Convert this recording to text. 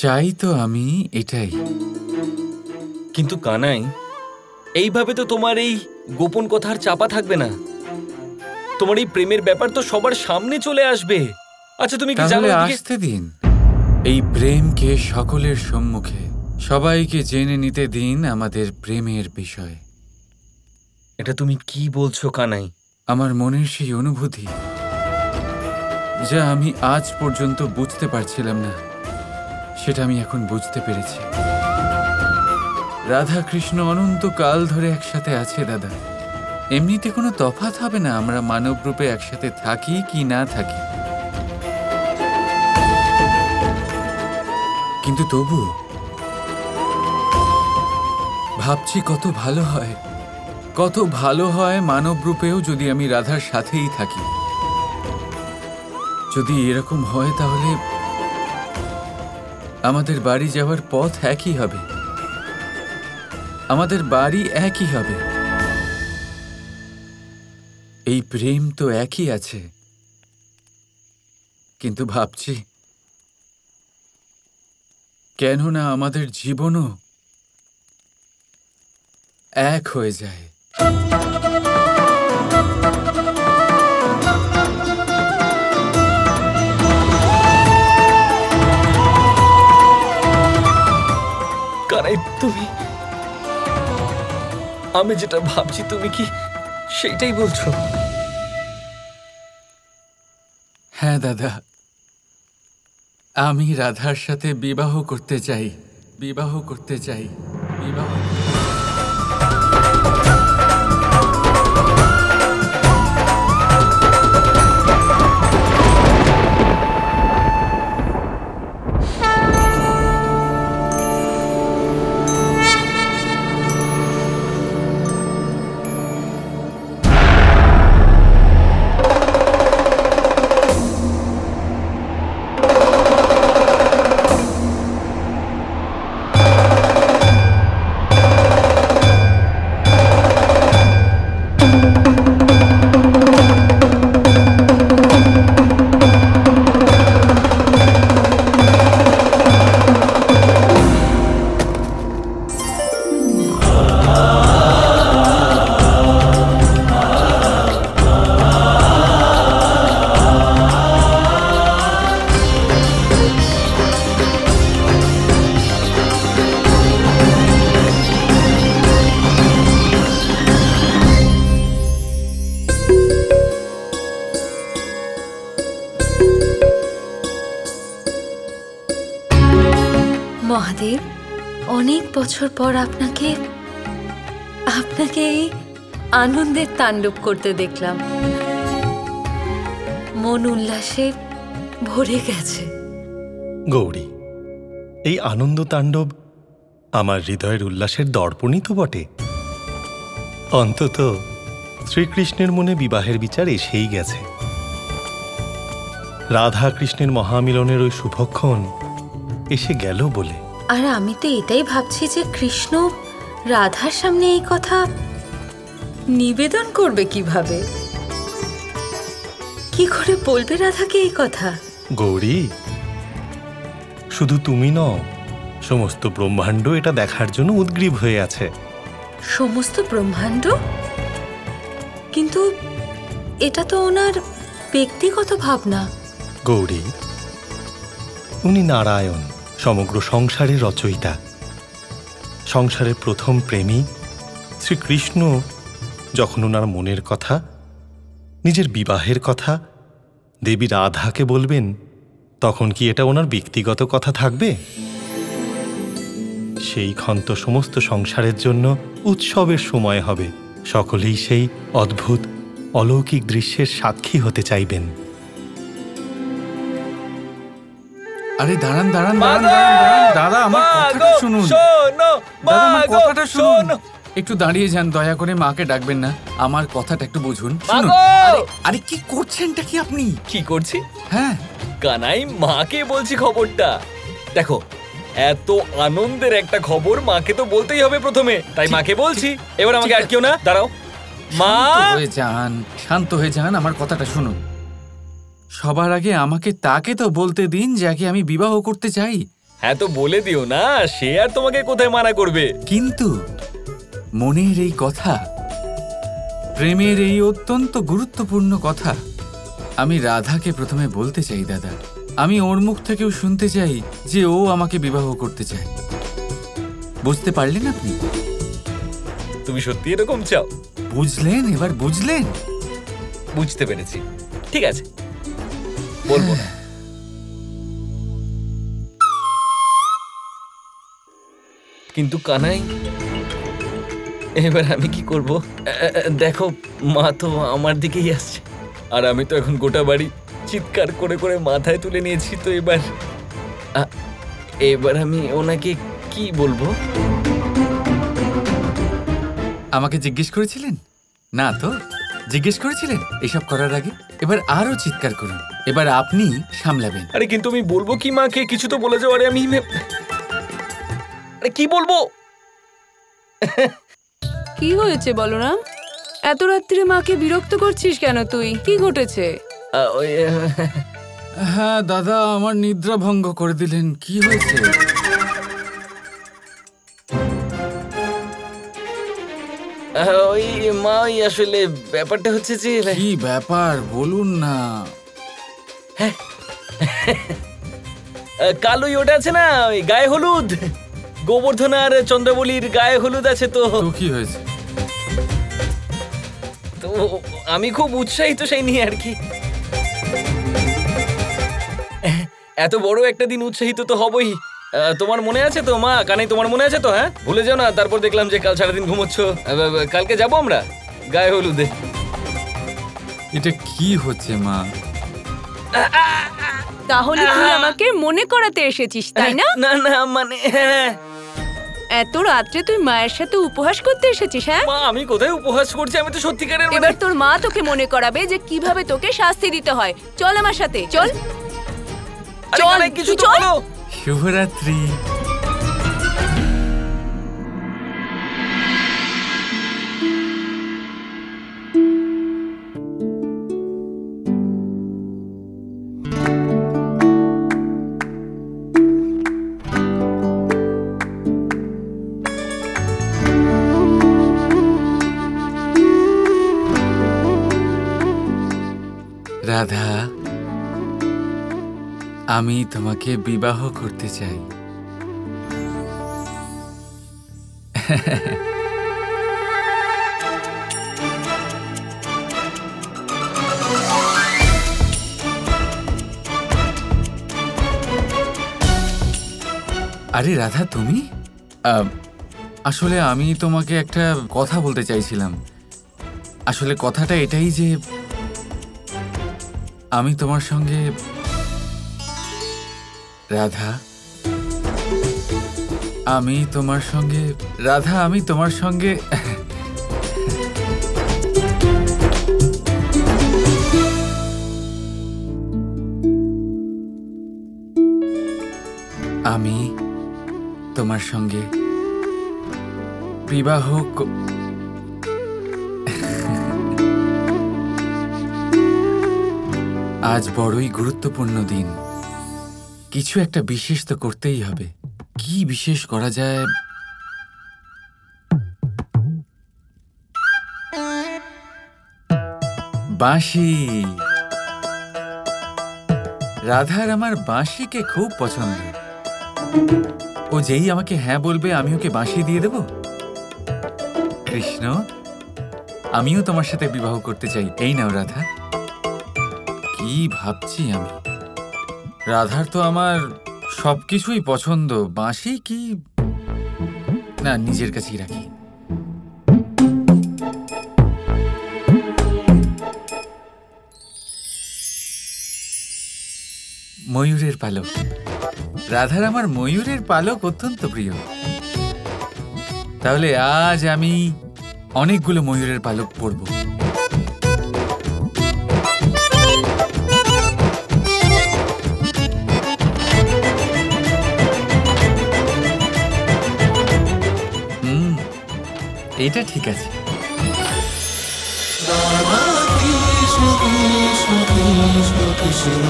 চাই তো আমি এটাই। কিন্তু কানাই, এইভাবে তো তোমার এই গোপন কথার চাপা থাকবে না। তোমার এই প্রেমের ব্যাপার তো সবার সামনে চলে আসবে। আচ্ছা তুমি কি জানো? আসতে দিন, এই প্রেমকে সকলের সম্মুখে সবাইকে জেনে নিতে দিন আমাদের প্রেমের বিষয়। এটা তুমি কি বলছো কানাই? আমার মনের সেই অনুভূতি যা আমি আজ পর্যন্ত বুঝতে পারছিলাম না, সেটা আমি এখন বুঝতে পেরেছি। রাধা কৃষ্ণ অনন্তকাল ধরে একসাথে আছে দাদা। এমনিতে কোনো তফাৎ হবে না আমরা মানব রূপে একসাথে থাকি কি না থাকি, কিন্তু তবু ভাবছি কত ভালো হয়, কত ভালো হয় মানব রূপেও যদি আমি রাধার সাথেই থাকি। যদি এরকম হয় তাহলে আমাদের বাড়ি যাওয়ার পথ একই হবে, আমাদের বাড়ি একই হবে। এই প্রেম তো একই আছে, কিন্তু ভাবছি কেন না আমাদের জীবনও এক হয়ে যায়। কানাই তুমি, আমি যেটা ভাবছি তুমি কি সেইটাই বলছো? হ্যাঁ দাদা, আমি রাধার সাথে বিবাহ করতে চাই, বিবাহ করতে চাই, বিবাহ। মহাদেব, অনেক বছর পর আপনাকে এই আনন্দের তাণ্ডব করতে দেখলাম। মন উল্লাসে ভরে গেছে। গৌরী, এই আনন্দ তাণ্ডব আমার হৃদয়ের উল্লাসের দর্পণই তো বটে। অন্তত শ্রীকৃষ্ণের মনে বিবাহের বিচার এসেই গেছে। রাধা কৃষ্ণের মহামিলনের ওই শুভক্ষণ এসে গেল বলে। আর আমি তো এটাই ভাবছি যে কৃষ্ণ রাধার সামনে এই কথা নিবেদন করবে কিভাবে, কি করে বলবে রাধাকে এই কথা? গৌরী, শুধু তুমি নও, সমস্ত ব্রহ্মাণ্ড এটা দেখার জন্য উদ্গ্রীব হয়ে আছে। সমস্ত ব্রহ্মাণ্ড? কিন্তু এটা তো ওনার ব্যক্তিগত ভাবনা। গৌরী, উনি নারায়ণ, সমগ্র সংসারের রচয়িতা, সংসারের প্রথম প্রেমী। শ্রীকৃষ্ণ যখন ওনার মনের কথা, নিজের বিবাহের কথা দেবী রাধাকে বলবেন, তখন কি এটা ওনার ব্যক্তিগত কথা থাকবে? সেই ক্ষণ তো সমস্ত সংসারের জন্য উৎসবের সময় হবে। সকলেই সেই অদ্ভুত অলৌকিক দৃশ্যের সাক্ষী হতে চাইবেন। আরে দাঁড়ান দাঁড়ান দাঁড়ান দাদা, আমার কথাটা শুনুন, দাদা আমার কথাটা শুনুন। একটু দাঁড়িয়ে যান, দয়া করে মাকে ডাকবেন না, আমার কথাটা একটু বুঝুন। শুনুন। আরে কি করছেনটা কি আপনি? কি করছি? হ্যাঁ কানাই, মাকে বলছি খবরটা। দেখো, এত আনন্দের একটা খবর মাকে তো বলতেই হবে প্রথমে, তাই মাকে বলছি। এবার আমাকে আর কেউ না, দাঁড়াও মা। শান্ত হয়ে যান, আমার কথাটা শুনুন। সবার আগে আমাকে তাকে তো বলতে দিন যাকে আমি বিবাহ করতে চাই। হ্যাঁ তো বলে দিও না, সে আর তোমাকে কোথায় মানা করবে। কিন্তু মনের এই কথা, প্রেমের এই অত্যন্ত গুরুত্বপূর্ণ কথা আমি রাধাকে প্রথমে বলতে চাই দাদা। আমি ওর মুখ থেকেও শুনতে চাই যে ও আমাকে বিবাহ করতে চায়। বুঝতে পারলেন আপনি? তুমি সত্যি এরকম চাও? বুঝলেন? এবার বুঝলেন? বুঝতে পেরেছি, ঠিক আছে, বলবো না। কিন্তু কানাই, এবার আমি কি করব? দেখো, মা তো আমার দিকেই আসছে, আর আমি তো এখন গোটা বাড়ি চিৎকার করে করে মাথায় তুলে নিয়েছি। তো এবার আমি ওনাকে কি বলবো? আমাকে জিজ্ঞেস করেছিলেন না? তো জিজ্ঞেস করেছিলেন এসব করার আগে? এবার আরো চিৎকার করুন, এবার আপনি সামলাবেন। আরে কিন্তু আমি বলবো কি মাকে? কিছু তো বলে যাও। আরে আমি আরে কি বলবো? কি হয়েছে বলো না? এত রাত্রিরে মাকে বিরক্ত করছিস কেন তুই? কি ঘটেছে? হ্যাঁ দাদা, আমার নিদ্রা ভঙ্গ করে দিলেন। কি হয়েছে? ওই মা, ওই আসলে ব্যাপারটা হচ্ছে যে... কি ব্যাপার বলুন না। কাল ওই ওটা আছে না, ওই গায়ে হলুদ, গোবর্ধন আর চন্দ্রবলির গায়ে হলুদ আছে। তো কি হয়েছে? তো আমি খুব উৎসাহিত সেই নিয়ে আর কি। এত বড় একটা দিন উৎসাহিত তো হবই। তোমার মনে আছে তো মা? কানাই, তোমার মনে আছে তো? হ্যাঁ, ভুলে যাও না। তারপর দেখলাম যে কাল সারাদিন ঘুমোচ্ছ। কালকে যাবো আমরা গায়ে হলুদে। এটা কি হচ্ছে মা? তাহলে তুই আমাকে মনে করাতে এসেছিস, তাই না? না না, মানে এত রাত্রে তুই মায়ের সাথে উপহাস করতে এসেছিস? হ্যাঁ মা, আমি কোথায় উপহাস করছি? আমি তো সত্যিকারের... এবার তোর মা তোকে মনে করাবে যে কিভাবে তোকে শাস্তি দিতে হয়। চল আমার সাথে, চল চল, কিছু তো চল। বলো। শুভরাত্রি। রাধা, আমি তোমাকে বিবাহ করতে চাই। আরে রাধা, তুমি? আসলে আমি তোমাকে একটা কথা বলতে চাইছিলাম। আসলে কথাটা এটাই যে আমি তোমার সঙ্গে... রাধা, আমি তোমার সঙ্গে... রাধা, আমি তোমার সঙ্গে... আমি তোমার সঙ্গে বিবাহ... আজ বড়ই গুরুত্বপূর্ণ দিন। কিছু একটা বিশেষ তো করতেই হবে। কি বিশেষ করা যায়? বাঁশি। রাধার আমার বাঁশিকে খুব পছন্দ। ও যেই আমাকে হ্যাঁ বলবে আমি ওকে বাঁশি দিয়ে দেব। কৃষ্ণ, আমিও তোমার সাথে বিবাহ করতে চাই। এই নাও রাধা। কি ভাবছি আমি? রাধার তো আমার সবকিছুই পছন্দ। বাঁশি কি না, নিজের কাছেই রাখি। ময়ূরের পালক। রাধার আমার ময়ূরের পালক অত্যন্ত প্রিয়। তাহলে আজ আমি অনেকগুলো ময়ূরের পালক পরব। এটা ঠিক আছে। রাধা কৃষ্ণ কৃষ্ণ কৃষ্ণ কৃষ্ণ